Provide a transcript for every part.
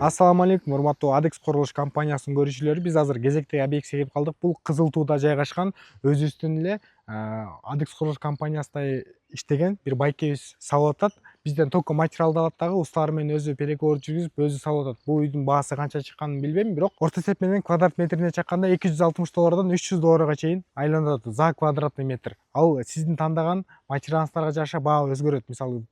Ассаламу алейкум, урматтуу Адекс курулуш компаниясынын көрүүчүлөрү. Биз азыр кезектеги объектиге келип калдык. Бул Кызыл Тууда жайгашкан, өзүбүздүн эле Адекс курулуш компаниясында иштеген бир байкебиз салып атат. Бизден только материалды алат дагы, усталар менен өзү переговор жүргүзүп, өзү салып атат. Бул үйдүн баасы канча чыкканын билбейм, бирок орто эсеп менен квадрат метрине чакканда $260 $300 чейин айланат за квадратный метр. Ал сиздин тандаган материалыңыздарга жараша баа өзгөрөт. Мисалы,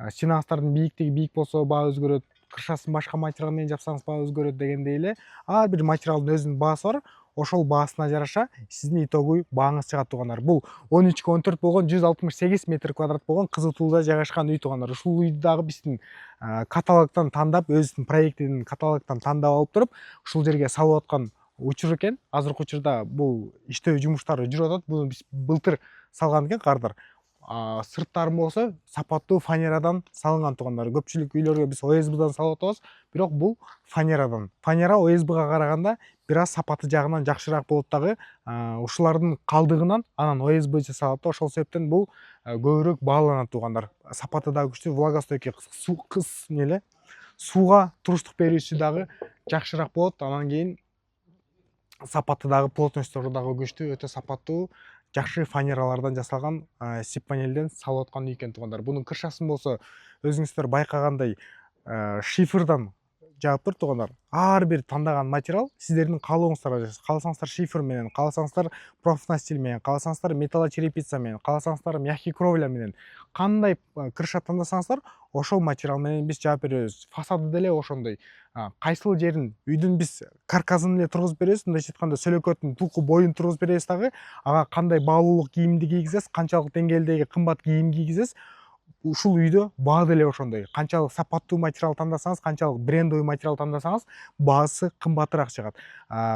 стенаңыздардын бийиктиги бийик болсо баа өзгөрөт, кыршасын башка материал менен жапсаңыз баа өзгөрөт дегендей эле ар бир материалдын өзүнүн баасы бар. Ошол баасына жараша сиздин итогуй бааңыз чыгат туугандар. Бул 13x14 болгон 168 метр квадрат болгон Кызыл Тууда жайгашкан үй туугандар. Ушул үйдү дагы биздин каталогтон тандап, өзүбүздүн проектин каталогтон тандап алып туруп, ушул жерге салып аткан учур экен. Азыркы учурда бул иштөө жумуштары жүрүп атат. Буну биз былтыр салган экен кардар. Сырттары болсо сапаттуу фанерадан салынган туугандар. Көпчүлүк үйлөргө биз ОСБдан салып атабыз, бирок бул фанерадан. Фанера ОСБга караганда бир аз сапаты жагынан жакшыраак болот дагы. Ушулардын калдыгынан анан ОСБ жасалат да, ошол себептен бул көбүрөөк бааланат туугандар. Сапаты дагы күчтүү, влагостойкий, сууга туруштук берүүсү дагы жакшыраак болот. Анан кийин сапаты дагы, плотносттору дагы күчтүү, өтө сапаттуу, жакшы фанералардан жасалган сип панелден салып аткан үй экен туугандар. Бунун кыршасын болсо өзүңүздөр байкагандай шифердан жаап тур туугандар. Ар бир тандаган материал сиздердин каалооңуздарга жараша. Кааласаңыздар шифер менен, кааласаңыздар профнастил менен, кааласаңыздар металлочерепица менен, кааласаңыздар мягкий кровля менен, кандай кырша тандасаңыздар ошол материал менен биз жаап беребиз. Фасады деле ошондой. Кайсыл жерин үйдүн биз карказын эле тургузуп беребиз, мындайча айтканда сөлөкөттүн тулку боюн тургузуп беребиз дагы. Ага кандай баалуулук кийимди кийгизесиз, канчалык деңгээлдеги кымбат кийим кийгизесиз, ушул үйдө баа деле ошондой. Канчалык сапаттуу материал тандасаңыз, канчалык брендовый материал тандасаңыз, баасы кымбатыраак чыгат.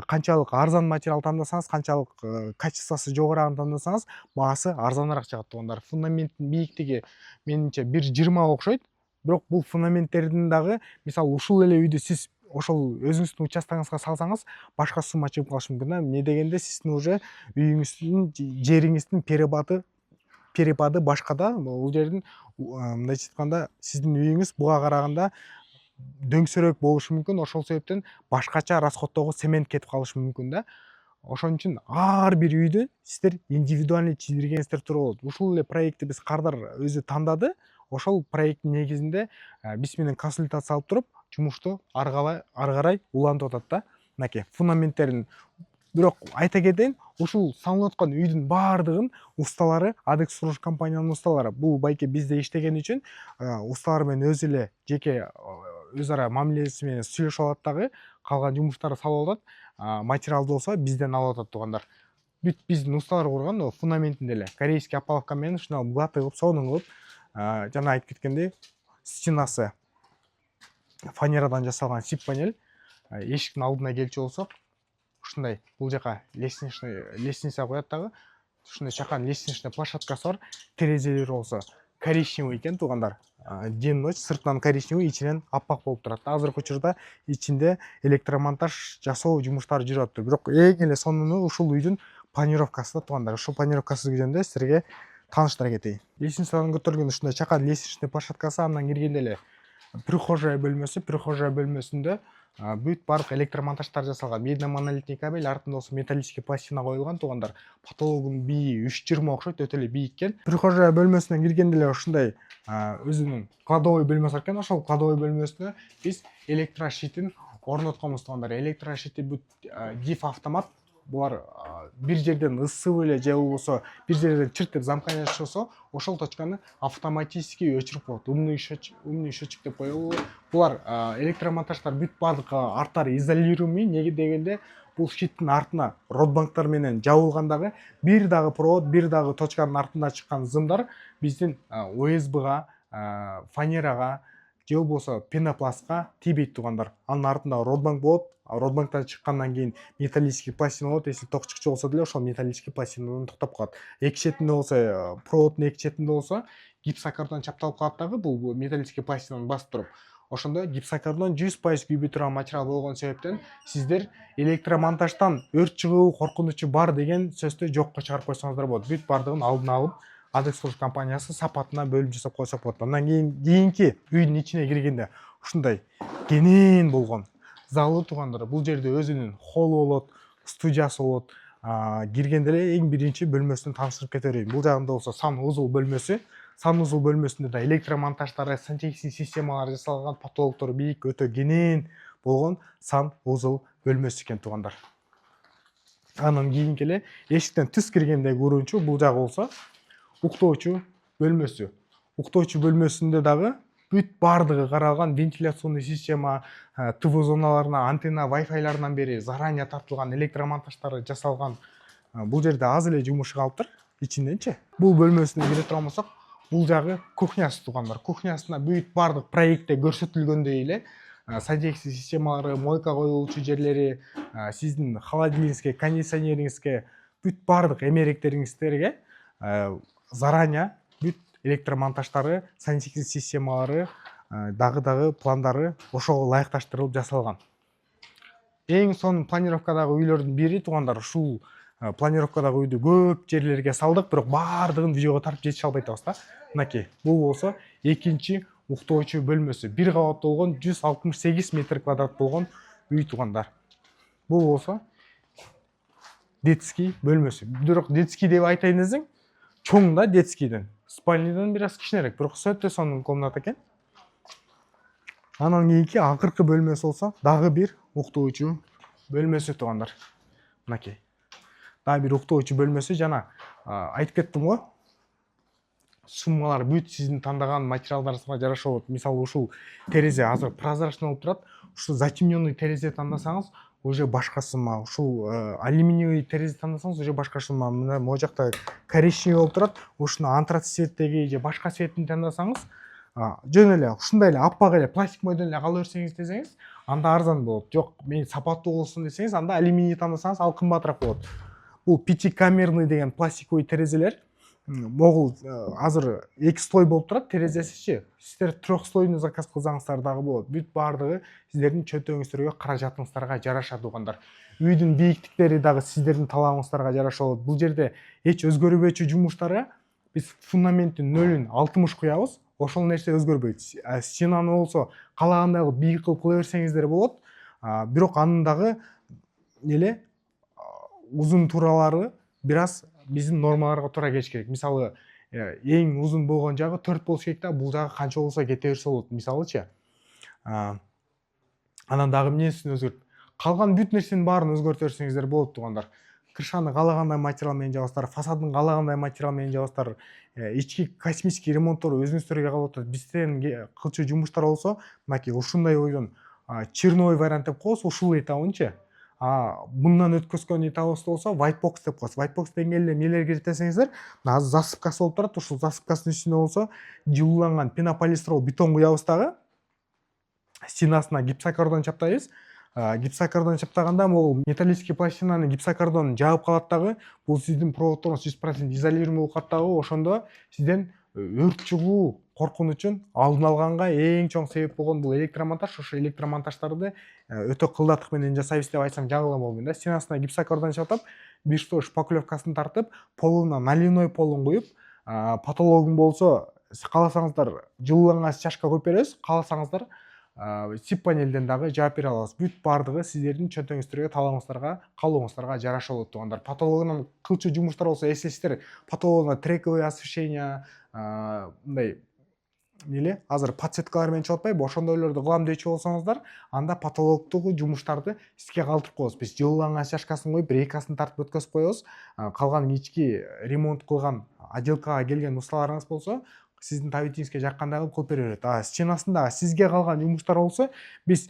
Канчалык арзан материал тандасаңыз, канчалык качествосы жогораагын тандасаңыз, баасы арзаныраак чыгат туугандар. Фундаменттин бийиктиги менимче 1,20 окшойт, бирок бул фундаменттердин дагы, мисалы, ушул эле үйдү сиз ошол өзүңүздүн участогуңузга салсаңыз, башка сумма чыгып калышы мүмкүн да. Эмне дегенде сиздин уже үйүңүздүн, жериңиздин перепады башка да. Бул жердин мындайча айтканда сиздин үйүңүз буга караганда дөңсөрөөк болушу мүмкүн. Ошол себептен башкача расходдогу цемент кетип калышы мүмкүн да. Ошон үчүн ар бир үйдү сиздер индивидуальный чийдиргениңиздер туура болот. Ушул эле проектти биз кардар өзү тандады. Ошол проекттин негизинде биз менен консультация алып туруп, жумушту ары карай улантып атат да. Мынакей фундаменттерин. Бирок айта кетейин, ушул салынып аткан үйдүн баардыгын усталары, Адекс курулуш компаниянын усталары, бул байке бизде иштеген үчүн усталар менен өзү эле жеке өз ара мамилеси менен сүйлөшүп алат дагы, калган жумуштарды салып атат. Материалды болсо бизден алып атат туугандар. Бүт биздин усталар курган, фундаментин деле корейский опаловка менен ушуна гладкый кылып, сонун кылып, жана айтып кеткендей, стенасы фанерадан жасалган сип панель. Эшиктин алдына келчү болсок, ушундай бул жака лестница коет дагы. Ушундай чакан лестничный площадкасы бар. Терезелери болсо коричневый экен туугандар. Ден ночь, сыртынан коричневый, ичинен аппак болуп турат. Азыркы учурда ичинде электромонтаж жасоо жумуштары жүрүп атат. Бирок эң эле сонуну ушул үйдүн планировкасы да туугандар. Ушул планировкасы жөнүндө силерге тааныштыра кетейин. Лестницадан көтөрүлгөн ушундай чакан лестничный площадкасы, андан киргенде эле прихожая бөлмөсүндө бүт барлык электромонтаждар жасалган. Медно монолитный кабель, артында болсо металлический пластина коюлган туугандар. Потологунун бийи 3,20 окшойт, өтө эле бийик экен. Прихожая бөлмөсүнөн киргенде эле ушундай өзүнүн кладовый бөлмөсү бар экен. Ошол кладовый бөлмөсүнө биз электрошитин орнотконбуз туугандар. Электрошити бүт диф автомат. Булар бир жерден ысып эле же болбосо бир жерден чыртып замканы ашса, ошол точканы автоматически өчүрүп коет. Умный счетчик деп коелу. Булар электромонтаждар бүт бардык арттары изолируемый. Неге дегенде бул щиттин артына родбанктар менен жабылгандагы бир дагы провод, бир дагы точканын артында чыккан зымдар биздин ОСБга, фанерага же болбосо пенопластка тийбейт туугандар. Анын артында родбанк болот. Родбанктан чыккандан кийин металлический пластина болот. Если ток чыкчу болсо деле ошол металлический пластинадан токтоп калат. Эки четинде болсо, проводдун эки четинде болсо гипсокартон чапталып калат дагы, бул металлический пластинаны басып туруп. Ошондо гипсокартон 100% күйбөй турган материал болгон себептен сиздер электромонтаждан өрт чыгуу коркунучу бар деген сөздү жокко чыгарып койсоңуздар болот. Бүт бардыгын алдын алып Адекс компаниясы сапатына бөлүм жасап койсок болот. Андан кийинки үйдүн ичине киргенде ушундай кенен болгон залы туугандар. Бул жерде өзүнүн холлу болот, студиясы болот. Киргенде эле эң биринчи бөлмөсүн тааныштырып кете берейин. Бул жагында болсо санузел бөлмөсү. Санузел бөлмөсүндө да электромонтаждары, сантехник системалары жасалган, потолоктору бийик, өтө кенен болгон санузел бөлмөсү экен туугандар. Анан кийинки эле эшиктен тыс киргенде көрүүнчү бул жагы болсо уктоочу бөлмөсү. Уктоочу бөлмөсүндө дагы бүт бардыгы каралган, вентиляционный система, ТВ зоналарына, антенна, Wi-Fi'ларынан бери заранее тартылган, электромонтаждары жасалган. Бул жерде аз эле жумуш калыптыр ичинденчи. Бул бөлмөсүнө кире турган болсок, бул жагы кухнясы туугандар. Кухнясына бүт бардык проектте көрсөтүлгөндөй эле сантехник системалары, мойка коюлуучу жерлери, сиздин холодильниңизге, кондиционериңизге, бүт бардык эмеректериңизге заранее бүт электромонтаждары, сантехник системалары, дагы пландары ошого ылайыкташтырылып жасалган. Эң сонун планировкадагы үйлөрдүн бири туугандар, ушул планировкадагы үйдү көп жерлерге салдык, бирок бардыгын видеого тартып жетише албай атабыз да. Мынакей, бул болсо экинчи уктоочу бөлмөсү. Бир кабаттуу болгон 168 метр квадрат болгон үй туугандар. Бул болсо детский бөлмөсү. Бирок детский деп айтайын десең, чоң да детскийден. Спальныйдан бир аз кичинерээк, бирок өтө сонун комната экен. Анан кийинки акыркы бөлмөсү болсо дагы бир уктоочу бөлмөсү туугандар. Мынакей. Дагы бир уктоочу бөлмөсү, жана айтып кеттим го. Суммалар бүт сиздин тандаган материалдарыңызга жараша болот. Мисалы ушул терезе азыр прозрачный болуп турат. Ушул затемненный терезе тандасаңыз, уже башка сумма. Ушул алюминиевый терезе тандасаңыз, уже башка сумма. Мына могу жакта коричневый болуп турат. Ушуну антрацит цветтеги же башка цветин тандасаңыз, жөн эле ушундай эле аппак эле пластик модельде кала берсеңиз десеңиз, анда арзан болот. Жок, мен сапаттуу болсун десеңиз, анда алюминий тандасаңыз, ал кымбатыраак болот. Бул пятикамерный деген пластиковый терезелер. Могул азыр 2 слой болуп турат терезесичи. Сиздер 3 слойну заказ кылсаңыздар дагы болот. Бүт бардыгы сиздердин чөтөгүңүздөргө, каражатыңыздарга жараша туугандар. Үйдүн бийиктиктери дагы сиздердин талабыңыздарга жараша болот. Бул жерде эч өзгөрбөчү жумуштары, биз фундаменттин нөлүн 60 куябыз. Ошол нерсе өзгөрбөйт. Стенаны болсо калагандай кылып бийик кылып кыла берсеңиздер болот. Бирок анын дагы эле узун туралары бир аз биздин нормаларга туура келиш керек. Мисалы, эң узун болгон жагы 4 болуш керек да, бул жагы канча болсо кете берсе болот. Мисалычы. Анан дагы эмнесин өзгөрт? Калган бүт нерсенин баарын өзгөртө берсеңиздер болот туугандар. Крышаны калагандай материал менен жабасыздар, фасадын калагандай материал менен жабасыздар. Ички космический ремонттор өзүңүздөргө калып атат. Бизден кылчу жумуштар болсо, мынакей ушундай ойдон черновой вариант деп коебуз, ушул этабынчы. Мындан өткөзгөн этабыбыз болсо white box деп коебуз. White box деңгээлде эмнелер кирет десеңиздер, азыр засыпкасы болуп турат. Ушул засыпкасынын үстүнө болсо жылууланган пенополистирол бетон куябыз дагы. Стенасына гипсокартон чаптайбыз. Гипсокартон чаптаганда могул металлический пластинаны гипсокартон жаап калат дагы. Бул сиздин проводдоруңуз 100% изолирован болуп калат дагы. Ошондо сизден өрт чыгуу коркунучун алдын алганга эң чоң себеп болгон бул электромонтаж. Ошо электромонтаждарды өтө кылдатык менен жасайбыз деп айтсам жаңылган болбойм да. Стенасына гипсокартон чаптап, бир слой шпаклевкасын тартып, полуна наливной полун куюп, потологун болсо кааласаңыздар жылууланган стяжка коюп беребиз, кааласаңыздар сип панелден дагы жаап бере алабыз. Бүт бардыгы сиздердин чөнтөгүңүздөргө, талабыңыздарга, каалооңуздарга жараша болот туугандар. Потологунан кылчу жумуштар болсо, эслесиздер, потологуна трековое освещение, мындай эле азыр подсветкалар менен чыгып атпайбы? Ошондойлорду кылам дечү болсоңуздар, анда потологтугу жумуштарды сизге калтырып коебуз. Биз жылууланган стяжкасын коюп, рейкасын тартып өткөзүп коебуз. Калган ички ремонт кылган отделкага келген усталарыңыз болсо, сиздин табитиңизге жаккандай кылып бере берет. Стенасында сизге калган жумуштар болсо, биз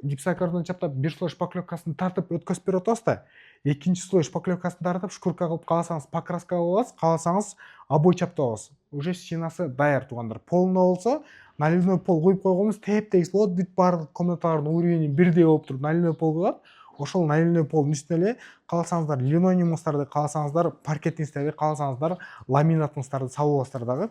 гипсокартон чаптап, бир слой шпаклевкасын тартып өткөзүп берип атабыз да. Экинчи слой шпаклевкасын тартып, шкурка кылып, кааласаңыз покраска кылабыз, кааласаңыз обой чаптабыз. Уже стенасы даяр туугандар. Полуна болсо, наливной пол куюп койгонбуз, теп-тегиз болот. Бүт бардык комнаталардын уровени бирдей болуп туруп, наливной пол кылат. Ошол наливной полдун үстүнө эле кааласаңыздар линолеумуңуздарды, кааласаңыздар паркетиңиздерди, кааласаңыздар ламинатыңыздарды салып аласыздар дагы.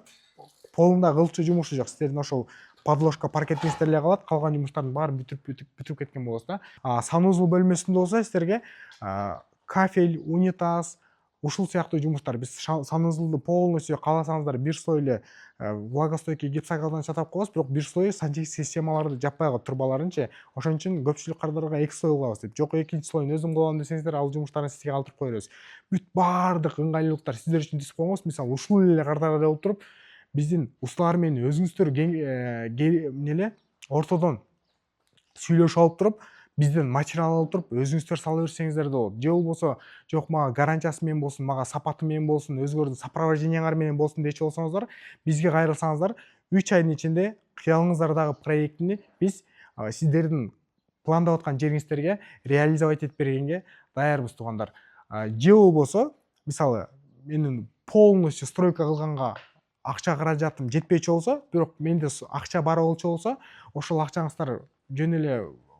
Полунда кылчу жумушу жок. Сиздердин ошол подложка паркетиңиздер эле калат, калган жумуштардын баарын бүтүрүп кеткен болосуз да. Санузел бөлмөсүндө болсо сиздерге кафель, унитаз, ушул сыяктуу жумуштар биз санузулду полностью кааласаңыздар бир слой эле влагостойкий гипсокартон чатап коебуз, бирок бир слой сантехник системаларды жаппай коет, трубаларынчы. Ошон үчүн көпчүлүк кардарга 2 слой кылабыз деп. Жок, экинчи слоюн өзүм кылам десеңиздер, ал жумуштарды сизге калтырып кое беребиз. Бүт баардык ыңгайлуулуктар сиздер үчүн түзүп койгонбуз. Мисалы, ушул эле кардара болуп туруп, биздин усталар менен өзүңүздөр эмне ортодон сүйлөшүп алып туруп, бизден материал алып туруп, өзүңүздөр сала берсеңиздер да болот. Же болбосо, жок мага гарантиясы менен болсун, мага сапаты менен болсун, өзүңөрдүн сопровождениеңер менен болсун дечи болсоңуздар, бизге кайрылсаңыздар, 3 айдын ичинде кыялыңыздардагы проектини биз сиздердин пландап аткан жериңиздерге реализовать этип бергенге даярбыз, туугандар. Же болбосо, мисалы, менин полностью стройка кылганга акча каражатым жетпечү болсо, бирок менде акча бар болчу болсо, ошол акчаңыздар жөн эле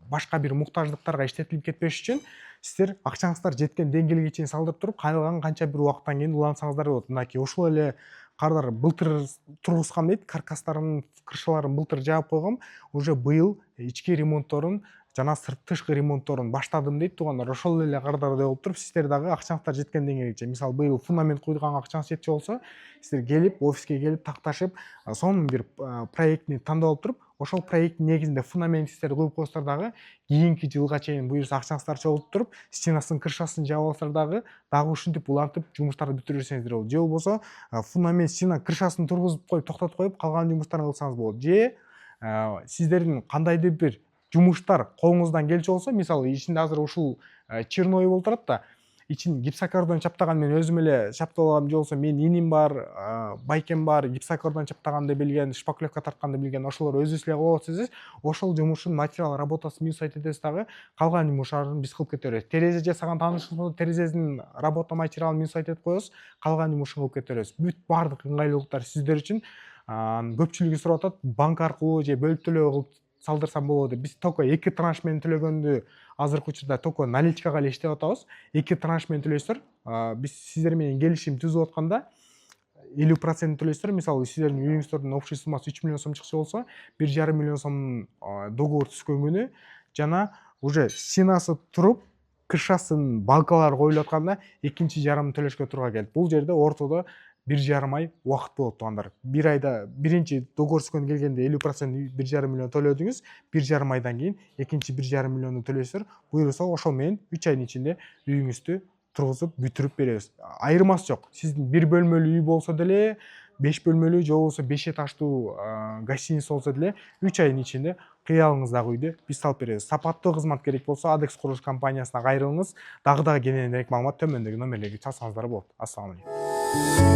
башка бир муктаждыктарга иштетилип кетпеш үчүн сиздер акчаңыздар жеткен деңгээлге чейин салдырып туруп, кайрылган канча бир убакыттан кийин улансаңыздар болот. Мынакей ушул эле кардар былтыр тургузгам дейт, каркастарынын крышаларын былтыр жаап койгом. Уже быйыл ички ремонтторун жана тышкы ремонтторун баштадым дейт, туугандар. Ошол эле кардарда болуп туруп, сиздер дагы акчаңыздар жеткен деңгээлге, мисалы, быйыл фундамент куйганга акчаңыз жетчү болсо, сиздер келип, офиске келип такташып, сонун бир проектни тандап алып туруп, ошол проекттин негизинде фундаментистерди куюп койсоңуздар дагы, кийинки жылга чейин буюрса акчаңыздар чогултуп туруп, стенасын, крышасын жаап алсаңыздар дагы ушинтип улантып жумуштарды бүтүрө берсеңиздер болот. Же болбосо, фундамент, стена, крышасын тургузуп коюп, токтотуп коюп, калган жумуштарды кылсаңыз болот. Же сиздердин кандайдыр бир жумуштар колуңуздан келчү болсо, мисалы, ичинде азыр ушул черной болуп турат да, ичин гипсокартон чаптаган мен өзүм эле чаптап алам, же болбосо менин иним бар, байкем бар, гипсокартон чаптаганды билген, шпаклевка тартканды билген, ошолор өзүбүз эле кылып атсаңыз, ошол жумуштун материал работасын минус этебиз дагы, калган жумуштарын биз кылып кете беребиз. Терезе жасаган таанышыбыз болсо, терезесинин работа материалын минус этип коебуз, калган жумушун кылып кете беребиз. Бүт баардык ыңгайлуулуктар сиздер үчүн. Көпчүлүгү сурап атат, банк аркылуу же бөлүп төлөө кылып салдырсам болобу деп. Биз только 2 транш менен төлөгөндү азыркы учурда только наличкага эле иштеп атабыз. 2 транш менен төлөйсүздөр. Биз сиздер менен келишим түзүп атканда 50% төлөйсүздөр. Мисалы, сиздердин үйүңүздөрдүн общий суммасы 3 миллион сом чыкчу болсо, 1,5 миллион сомдун договор түзгөн күнү жана уже стенасы туруп, крышасын, балкалары коюлуп атканда экинчи жарымын төлөшкө туура келет. Бул жерде ортодо 1,5 ай убакыт болот, туугандар. Бир айда биринчи договор түзгөн келгенде 50% 1,5 миллион төлөдүңүз, 1,5 айдан кийин экинчи 1,5 миллионду төлөйсүздөр. Буюрса ошол менен 3 айдын ичинде үйүңүздү тургузуп бүтүрүп беребиз. Айырмасы жок. Сиздин 1 бөлмөлүү үй болсо деле, 5 бөлмөлүү же болбосо 5 этаждуу гостиница болсо деле 3 айдын ичинде кыялыңыздагы үйдү биз салып беребиз. Сапаттуу кызмат керек болсо Адекс курулуш компаниясына кайрылыңыз. Дагы кененирээк маалымат төмөндөгү номерлерге чалсаңыздар болот. Ассаламу алейкум.